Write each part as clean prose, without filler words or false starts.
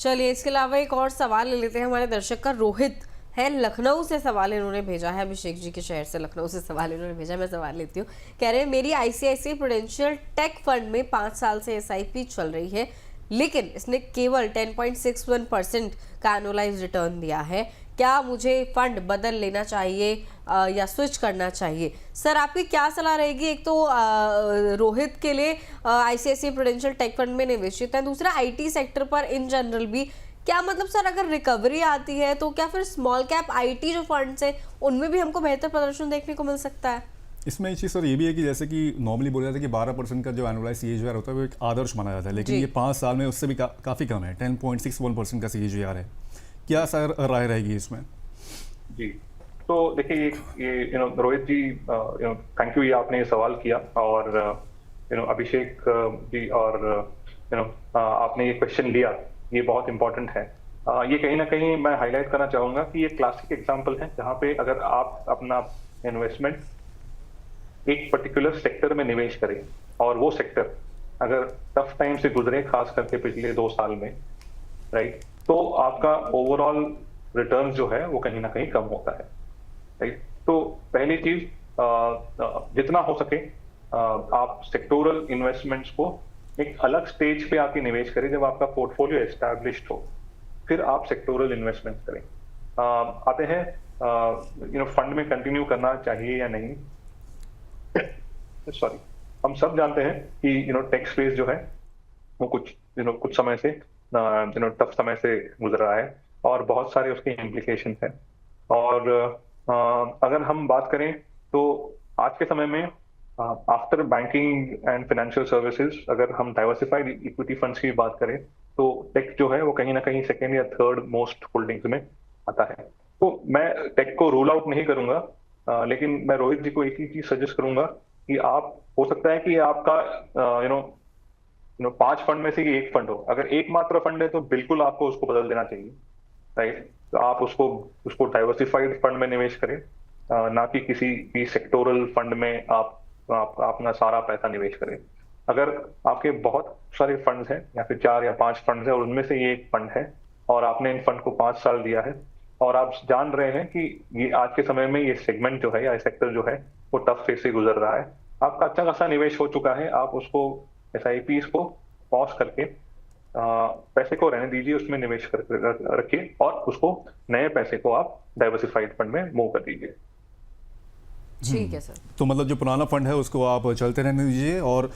चलिए इसके अलावा एक और सवाल ले लेते हैं। हमारे दर्शक का रोहित है, लखनऊ से सवाल इन्होंने भेजा है। अभिषेक जी के शहर से लखनऊ से सवाल इन्होंने भेजा, मैं सवाल लेती हूँ। कह रहे हैं मेरी आईसीआईसीआई प्रूडेंशियल टेक फंड में 5 साल से एसआईपी चल रही है, लेकिन इसने केवल 10.61% का एनुअलाइज रिटर्न दिया है। क्या मुझे फंड बदल लेना चाहिए या स्विच करना चाहिए? सर आपकी क्या सलाह रहेगी? एक तो रोहित के लिए आईसीआईसीआई प्रूडेंशियल टेक फंड में निवेशित है, दूसरा आईटी सेक्टर पर इन जनरल भी। क्या मतलब सर अगर रिकवरी आती है तो क्या फिर स्मॉल कैप आईटी जो फंड्स हैं उनमें भी हमको बेहतर प्रदर्शन देखने को मिल सकता है? इसमें एक चीज़ सर ये भी है कि जैसे कि नॉर्मली बोला जाता है कि 12% का जो एनुअलाइज सीएजीआर होता है वो एक आदर्श माना जाता है, लेकिन ये 5 साल में उससे भी काफ़ी कम है। 10.61% का सीएजीआर है। क्या सर राय रहेगी इसमें? जी, तो देखिए ये रोहित जी, थैंक यू, ये आपने ये सवाल किया। और अभिषेक जी और आपने ये क्वेश्चन लिया, ये बहुत इंपॉर्टेंट है। ये कहीं ना कहीं मैं हाईलाइट करना चाहूंगा कि ये क्लासिक एग्जांपल है जहां पे अगर आप अपना इन्वेस्टमेंट एक पर्टिकुलर सेक्टर में निवेश करें और वो सेक्टर अगर टफ टाइम से गुजरे, खास करके पिछले 2 साल में, राइट, तो आपका ओवरऑल रिटर्न जो है वो कहीं ना कहीं कम होता है, राइट। तो पहली चीज, जितना हो सके आप सेक्टोरल इन्वेस्टमेंट्स को एक अलग स्टेज पे आके निवेश करें। जब आपका पोर्टफोलियो एस्टैब्लिश्ड हो फिर आप सेक्टोरल इन्वेस्टमेंट करें। आते हैं फंड में कंटिन्यू करना चाहिए या नहीं। सॉरी, हम सब जानते हैं कि टेक स्पेस जो है वो कुछ समय से टफ समय से गुजर रहा है और बहुत सारे उसके इम्प्लीकेशन हैं। और अगर हम बात करें तो आज के समय में after banking and financial services, अगर हम डाइवर्सिफाइड इक्विटी फंड्स की बात करें तो टेक जो है वो कहीं ना कहीं सेकेंड या थर्ड मोस्ट होल्डिंग्स में आता है। तो मैं टेक को रूल आउट नहीं करूंगा, लेकिन मैं रोहित जी को एक ही चीज सजेस्ट करूंगा कि आप, हो सकता है कि आपका 5 फंड में से ही एक फंड हो। अगर एकमात्र फंड है तो बिल्कुल आपको उसको बदल देना चाहिए, राइट। तो आप उसको डाइवर्सिफाइड फंड में निवेश करें, ना कि किसी भी सेक्टोरल फंड में आप अपना सारा पैसा निवेश करें। अगर आपके बहुत सारे फंड्स हैं या फिर 4 या 5 फंड्स हैं और उनमें से ये एक फंड है और आपने इन फंड को 5 साल दिया है और आप जान रहे हैं कि ये आज के समय में ये सेगमेंट जो है या सेक्टर जो है वो टफ फेज से गुजर रहा है, आपका अच्छा खासा निवेश हो चुका है, आप उसको एसआईपीज को पॉज करके पैसे को रहने दीजिए, उसमें निवेश कर रखिए और उसको नए पैसे को आप डाइवर्सिफाइड फंड में मूव कर दीजिए। ठीक है सर। तो मतलब जो पुराना फंड है उसको आप चलते रहने दीजिए और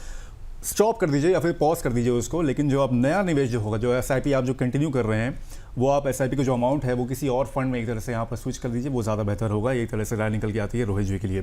स्टॉप कर दीजिए या फिर पॉज कर दीजिए उसको, लेकिन जो आप नया निवेश जो होगा, जो एसआईपी आप जो कंटिन्यू कर रहे हैं, वो आप एसआईपी का जो अमाउंट है वो किसी और फंड में एक तरह से यहाँ पर स्विच कर दीजिए, वो ज़्यादा बेहतर होगा। एक तरह से राय निकल के आती है रोहित जी के लिए।